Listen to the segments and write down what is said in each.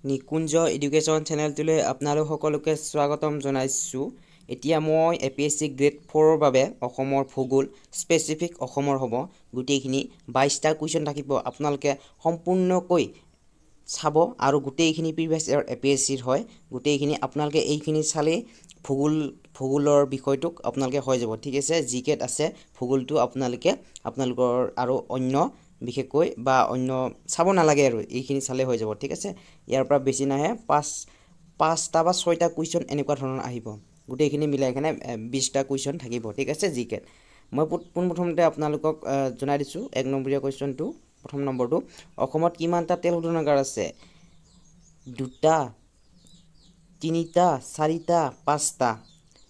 নিকুঞ্জ education চেনেলটোলৈ আপোনালোক সকলোকে স্বাগতম জনাইছোঁ। এতিয়া মই APSC গ্ৰেড 4ৰ বাবে অসমৰ ভূগোল স্পেচিফিক অসমৰ হ'ব গোটেইখিনি 22টা কুৱেশ্যন থাকিব। আপোনালোকে সম্পূৰ্ণকৈ চাব আৰু গোটেইখিনি প্ৰিভিয়াছ ইয়াৰ APSCৰ হয়। গোটেইখিনি আপোনালোকে এইখিনি চালে ভূগোলৰ বিষয়টোক আপোনালোকে হৈ যাব। ঠিক আছে, জিকেট আছে ভূগোলটো আপোনালোকৰ আৰু অন্য বিশেষকৈ বা অন্য চাব নালাগে আৰু এইখিনি চালে হৈ যাব। ঠিক আছে, ইয়াৰ পৰা বেছি নাহে, পাঁচটা বা 6টা কুৱেশ্যন এনেকুৱা ধৰণৰ আহিব। গোটেইখিনি মিলাই কেনে 20টা কুৱেশ্যন থাকিব। ঠিক আছে, জিকেট মই পোনপ্ৰথমতে আপোনালোকক জনাই দিছোঁ 1 নম্বৰীয়া কুৱেশ্যনটো। প্ৰথম নম্বৰটো, অসমত কিমানটা তেল শোধনাগাৰ আছে? 2টা, 3টা, 4টা, 5টা।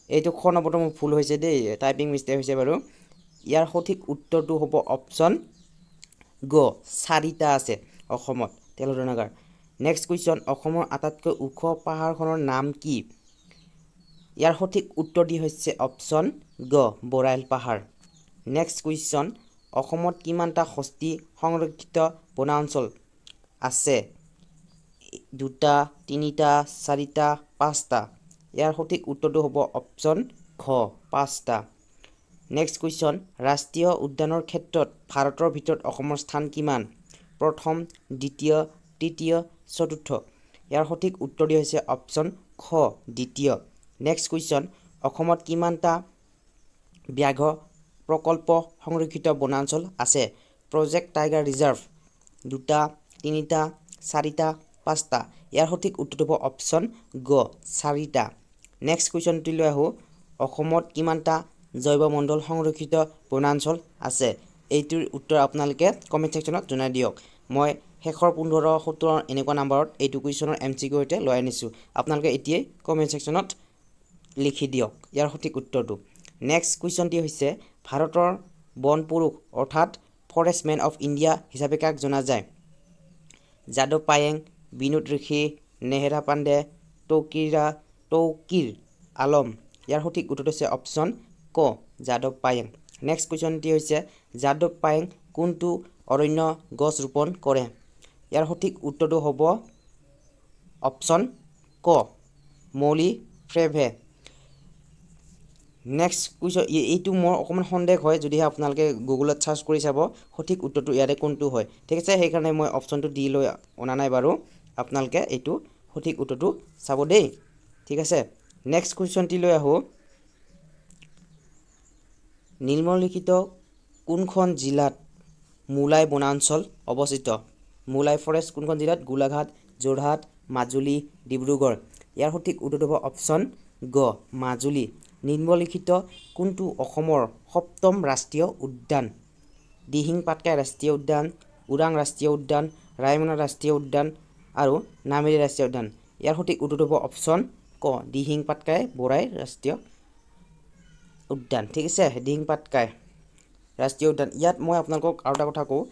এইটো খ নম্বৰটো মোৰ ভুল হৈছে দেই, টাইপিং মিষ্টেক হৈছে বাৰু। ইয়াৰ সঠিক উত্তৰটো হ'ব অপশ্যন গ, 4টা আছে অসমত তেল শোধনাগাৰ। নেক্সট কুৱেশ্যন, অসমৰ আটাইতকৈ ওখ পাহাৰখনৰ নাম কি? ইয়াৰ সঠিক উত্তৰটি হৈছে অপশ্যন গ, বৰাইল পাহাৰ। নেক্সট কুৱেশ্যন, অসমত কিমানটা হস্তি সংৰক্ষিত বনাঞ্চল আছে? 2টা, 3টা, 4টা, 5টা। ইয়াৰ সঠিক উত্তৰটো হ'ব অপশ্যন ঘ, 5টা। নেক্সট কুৱেশ্যন, ৰাষ্ট্ৰীয় উদ্যানৰ ক্ষেত্ৰত ভাৰতৰ ভিতৰত অসমৰ স্থান কিমান? প্ৰথম, দ্বিতীয়, তৃতীয়, চতুৰ্থ। ইয়াৰ সঠিক উত্তৰটি হৈছে অপশ্যন খ, দ্বিতীয়। নেক্সট কুৱেশ্যন, অসমত কিমানটা ব্যাঘ্ৰ প্ৰকল্প সংৰক্ষিত বনাঞ্চল আছে? প্ৰজেক্ট টাইগাৰ ৰিজাৰ্ভ 2টা, 3টা, 4টা, 5টা। ইয়াৰ সঠিক উত্তৰটো হ'ব অপশ্যন গ, 4টা। নেক্সট কুৱেশ্যনটিলৈ আহোঁ, অসমত কিমানটা জৈৱমণ্ডল সংৰক্ষিত বনাঞ্চল আছে? এইটোৰ উত্তৰ আপোনালোকে কমেণ্ট ছেকশ্যনত জনাই দিয়ক। মই শেষৰ 15-17 এনেকুৱা নাম্বাৰত এইটো কুৱেশ্যনৰ MCQ সৈতে লৈ আনিছোঁ। আপোনালোকে এতিয়াই কমেণ্ট ছেকশ্যনত লিখি দিয়ক ইয়াৰ সঠিক উত্তৰটো। নেক্সট কুৱেশ্যনটি হৈছে, ভাৰতৰ বন পুৰুষ অৰ্থাৎ ফৰেষ্ট মেন অফ ইণ্ডিয়া হিচাপে কাক জনা যায়? যাদৱ পায়েং, বিনোদ ঋষি, নেহেৰা পাণ্ডে, তৌকিৰ আলম। ইয়াৰ সঠিক উত্তৰটো হৈছে অপশ্যন ক, যাদৱ পায়েং। নেক্সট কুৱেশ্যনটি হৈছে, যাদৱ পায়েং কোনটো অৰণ্য গছ ৰোপণ কৰে? ইয়াৰ সঠিক উত্তৰটো হ'ব অপশ্যন ক, মৌলিফ্ৰেভে। নেক্সট কুৱেশ্যন, এইটো মোৰ অকণমান সন্দেহ হয়, যদিহে আপোনালোকে গুগলত চাৰ্চ কৰি চাব সঠিক উত্তৰটো ইয়াৰে কোনটো হয়। ঠিক আছে, সেইকাৰণে মই অপশ্যনটো দি লৈ অনা নাই বাৰু। আপোনালোকে এইটো সঠিক উত্তৰটো চাব দেই। ঠিক আছে, নেক্সট কুৱেশ্যনটিলৈ আহোঁ, নিম্নলিখিত কোনখন জিলাত মোলাই বনাঞ্চল অৱস্থিত? মোলাই ফৰেষ্ট কোনখন জিলাত? গোলাঘাট, যোৰহাট, মাজুলী, ডিব্ৰুগড়। ইয়াৰ সঠিক উত্তৰটো হ'ব অপশ্যন গ, মাজুলী। নিম্নলিখিত কোনটো অসমৰ 7ম ৰাষ্ট্ৰীয় উদ্যান? দিহিং পাটকাই ৰাষ্ট্ৰীয় উদ্যান, ওৰাং ৰাষ্ট্ৰীয় উদ্যান, ৰায়মনা ৰাষ্ট্ৰীয় উদ্যান আৰু নামেৰি ৰাষ্ট্ৰীয় উদ্যান। ইয়াৰ সঠিক উত্তৰটো হ'ব অপশ্যন ক, দিহিং পাটকাই বৰাই ৰাষ্ট্ৰীয় উদ্যান। ঠিক আছে, দিহিং পাটকাই ৰাষ্ট্ৰীয় উদ্যান। ইয়াত মই আপোনালোকক আৰু এটা কথা কওঁ,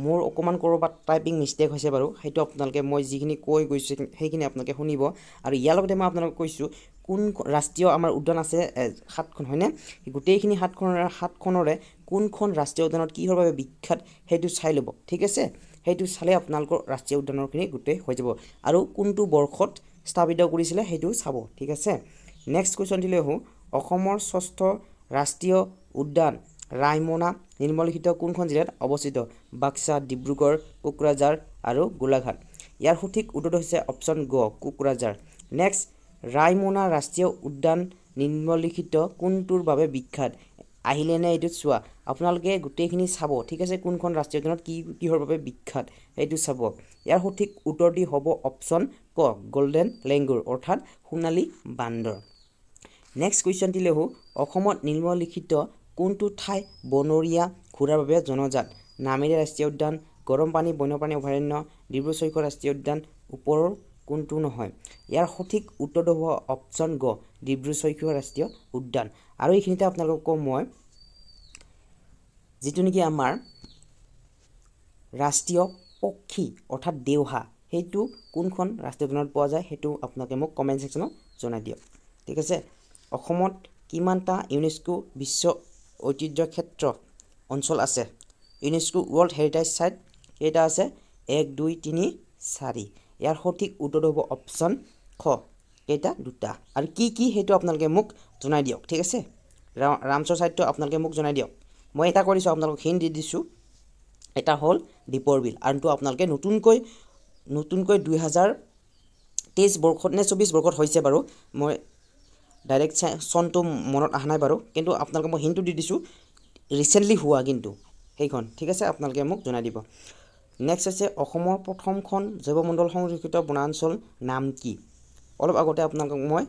মোৰ অকণমান ক'ৰবাত টাইপিং মিষ্টেক হৈছে বাৰু। সেইটো আপোনালোকে মই যিখিনি কৈ গৈছোঁ সেইখিনি আপোনালোকে শুনিব। আৰু ইয়াৰ লগতে মই আপোনালোকক কৈছোঁ কোন ৰাষ্ট্ৰীয় আমাৰ উদ্যান আছে 7খন, হয়নে? গোটেইখিনি 7খনৰে কোনখন ৰাষ্ট্ৰীয় উদ্যানত কিহৰ বাবে বিখ্যাত সেইটো চাই ল'ব। ঠিক আছে, সেইটো চালে আপোনালোকৰ ৰাষ্ট্ৰীয় উদ্যানৰখিনি গোটেই হৈ যাব। আৰু কোনটো বৰ্ষত স্থাপিত কৰিছিলে সেইটো চাব। ঠিক আছে, নেক্সট কুৱেশ্যনটিলৈ আহোঁ, অসমৰ 6ৰ্থ ৰাষ্ট্ৰীয় উদ্যান ৰায়মনা নিম্নলিখিত কোনখন জিলাত অৱস্থিত? বাক্সা, ডিব্ৰুগড়, কোকৰাঝাৰ আৰু গোলাঘাট। ইয়াৰ সঠিক উত্তৰটো হৈছে অপশ্যন গ, কোকৰাঝাৰ। নেক্সট, ৰায়মনা ৰাষ্ট্ৰীয় উদ্যান নিম্নলিখিত কোনটোৰ বাবে বিখ্যাত? আহিলেনে এইটোত চোৱা, আপোনালোকে গোটেইখিনি চাব। ঠিক আছে, কোনখন ৰাষ্ট্ৰীয় উদ্যানত কিহৰ বাবে বিখ্যাত সেইটো চাব। ইয়াৰ সঠিক উত্তৰটি হ'ব অপশ্যন ক, গল্ডেন লেংগুৰ অৰ্থাৎ সোণালী বান্দৰ। নেক্সট কুৱেশ্যনটিলৈ আহোঁ, অসমত নিম্নলিখিত কোনটো ঠাই বনৰীয়া ঘোঁৰাৰ বাবে জনাজাত? নামেৰি ৰাষ্ট্ৰীয় উদ্যান, গৰমপানী বন্যপ্ৰাণী অভয়াৰণ্য, ডিব্ৰু-চৈখোৱা ৰাষ্ট্ৰীয় উদ্যান। ওপৰৰ কোনটো নহয়? ইয়াৰ সঠিক উত্তৰটো হ'ব অপশ্যন গ, ডিব্ৰু-চৈখোৱা ৰাষ্ট্ৰীয় উদ্যান। আৰু এইখিনিতে আপোনালোকক কওঁ মই, যিটো নেকি আমাৰ ৰাষ্ট্ৰীয় পক্ষী অৰ্থাৎ দেওহা, সেইটো কোনখন ৰাষ্ট্ৰীয় উদ্যানত পোৱা যায় সেইটো আপোনালোকে মোক কমেণ্ট ছেকশ্যনত জনাই দিয়ক। ঠিক আছে, অসমত কিমানটা ইউনেস্কো বিশ্ব ঐতিহ্য ক্ষেত্ৰ অঞ্চল আছে? ইউনেস্কো ৱৰ্ল্ড হেৰিটেজ চাইট কেইটা আছে? 1, 2, 3, 4। ইয়াৰ সঠিক উত্তৰটো হ'ব অপশ্যন খ কেইটা দুটা আৰু কি সেইটো আপোনালোকে মোক জনাই দিয়ক ঠিক আছে ৰামচৰ চাইটটো আপোনালোকে মোক জনাই দিয়ক মই এটা কৰিছোঁ আপোনালোকক হিন্ট দি দিছোঁ এটা হ'ল দীপৰ বিল আনটো আপোনালোকে নতুনকৈ 2023 বৰ্ষত নে 24 বৰ্ষত হৈছে বাৰু মই ডাইৰেক্ট চনটো মনত অহা নাই বাৰু কিন্তু আপোনালোকে মই হিন্টটো দি দিছোঁ ৰিসেন্টলি হোৱা কিন্তু সেইখন ঠিক আছে আপোনালোকে মোক জনাই দিব নেক্সট আছে অসমৰ প্ৰথমখন জৈৱমণ্ডল সংৰক্ষিত বনাঞ্চল নাম কি অলপ আগতে আপোনালোকক মই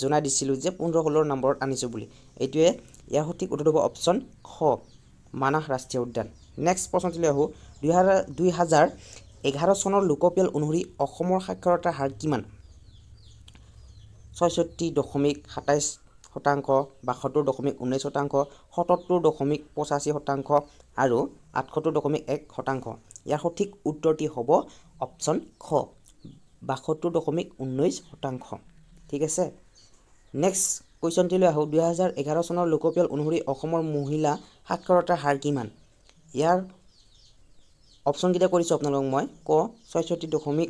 জনাই দিছিলোঁ যে 15-16 নম্বৰত আনিছোঁ বুলি এইটোৱে ইয়াৰ সঠিক উত্তৰটো হ'ব অপশ্যন খ মানাহ ৰাষ্ট্ৰীয় উদ্যান নেক্সট প্ৰশ্নটোলৈ আহোঁ 2011 চনৰ লোকপিয়ল অনুসৰি অসমৰ সাক্ষৰতাৰ হাৰ কিমান 66.27% 72.19% 77.85% আৰু 78.1% ইয়াৰ সঠিক উত্তৰটি হ'ব অপশ্যন খ 72.19% ঠিক আছে নেক্সট কুৱেশ্যনটিলৈ আহোঁ 2011 চনৰ লোকপিয়ল অনুসৰি অসমৰ মহিলা সাক্ষৰতাৰ হাৰ কিমান ইয়াৰ অপশ্যনকেইটা কৰিছোঁ আপোনালোকক মই ক 66.27%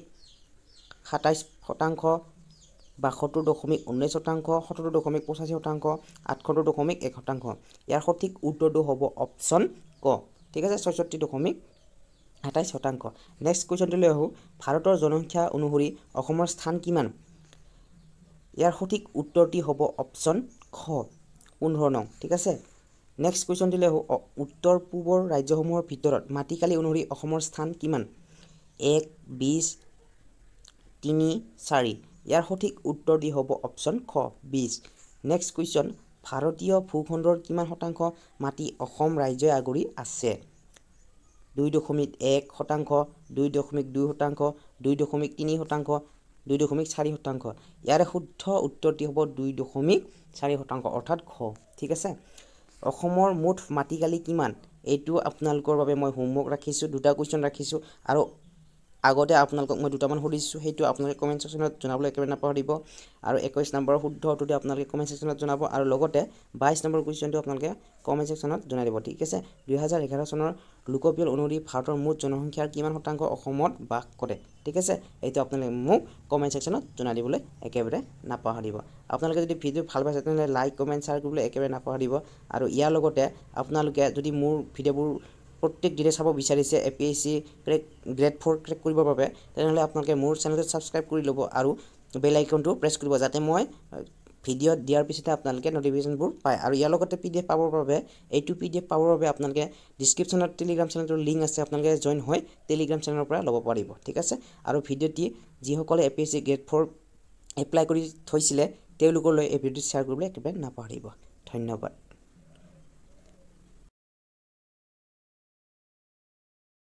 72.19% 77.85% 78.1% ইয়াৰ সঠিক উত্তৰটো হ'ব অপশ্যন ক ঠিক আছে 66.27% নেক্সট কুৱেশ্যনটোলৈ আহোঁ ভাৰতৰ জনসংখ্যা অনুসৰি অসমৰ স্থান কিমান ইয়াৰ সঠিক উত্তৰটি হ'ব অপশ্যন খ 15 নং ঠিক আছে নেক্সট কুৱেশ্যনটোলৈ আহোঁ উত্তৰ পূবৰ ৰাজ্যসমূহৰ ভিতৰত মাটিকালি অনুসৰি অসমৰ স্থান কিমান 1 20 3 4 ইয়াৰ সঠিক উত্তৰটি হ'ব অপশ্যন খ 20 নেক্সট কুৱেশ্যন ভাৰতীয় ভূখণ্ডৰ কিমান শতাংশ মাটি অসম ৰাজ্যই আগুৰি আছে 2.1% 2.2% 2.3% 2.4% ইয়াৰে শুদ্ধ উত্তৰটি হ'ব 2.4% অৰ্থাৎ খ ঠিক আছে অসমৰ মুঠ মাটিকালি কিমান এইটো আপোনালোকৰ বাবে মই হোমৱৰ্ক ৰাখিছোঁ দুটা কুৱেশ্যন ৰাখিছোঁ আৰু আগতে আপোনালোকক মই দুটামান সুধিছোঁ সেইটো আপোনালোকে কমেন্ট সেকশনত জনাবলৈ একেবাৰে নাপাহৰিব আৰু 21 নম্বৰৰ শুদ্ধ উত্তৰটো আপোনালোকে কমেন্ট সেকশনত জনাব আৰু লগতে 22 নম্বৰ কুৱেশ্যনটো আপোনালোকে কমেন্ট সেকশনত জনাই দিব ঠিক আছে 2011 চনৰ লোকপিয়ল অনুসৰি ভাৰতৰ মুঠ জনসংখ্যাৰ কিমান শতাংশ অসমত বাস কৰে ঠিক আছে এইটো আপোনালোকে মোক কমেন্ট সেকশনত জনাই দিবলৈ একেবাৰে নাপাহৰিব আপোনালোকে যদি ভিডিও ভাল পাইছে তেনে লাইক কমেন্ট শেয়াৰ কৰিবলৈ একেবাৰে নাপাহৰিব আৰু ইয়াৰ লগতে আপোনালোকে যদি মোৰ ভিডিওবোৰ প্ৰত্যেক দিনে চাব বিচাৰিছে এপিএসসি গ্ৰেড 4 ক্ৰেক কৰিবৰ বাবে তেনেহলে আপোনালোকে মোৰ চেনেলটো সাবস্ক্ৰাইব কৰি ল'ব আৰু বেল আইকনটো প্ৰেছ কৰিব যাতে মই ভিডিও দিয়াৰ পিছতে আপোনালোকে নোটিফিকেশনবোৰ পায় আৰু ইয়াৰ লগতে পিডিএফ পাবৰ বাবে এইটো পিডিএফ পাবৰ বাবে আপোনালোকে ডেসক্ৰিপচনত টেলিগ্ৰাম চেনেলটোৰ লিংক আছে আপোনালোকে জয়েন হৈ টেলিগ্ৰাম চেনেলৰ পৰা ল'ব পাৰিব ঠিক আছে আৰু ভিডিওটি যিসকলে এপিএসসি গ্ৰেড 4 এপ্লাই কৰি থৈছিলে তেওঁলোকলৈ এই ভিডিওটো শ্বেয়াৰ কৰিবলৈ একেবাৰে নাপাহৰিব ধন্যবাদ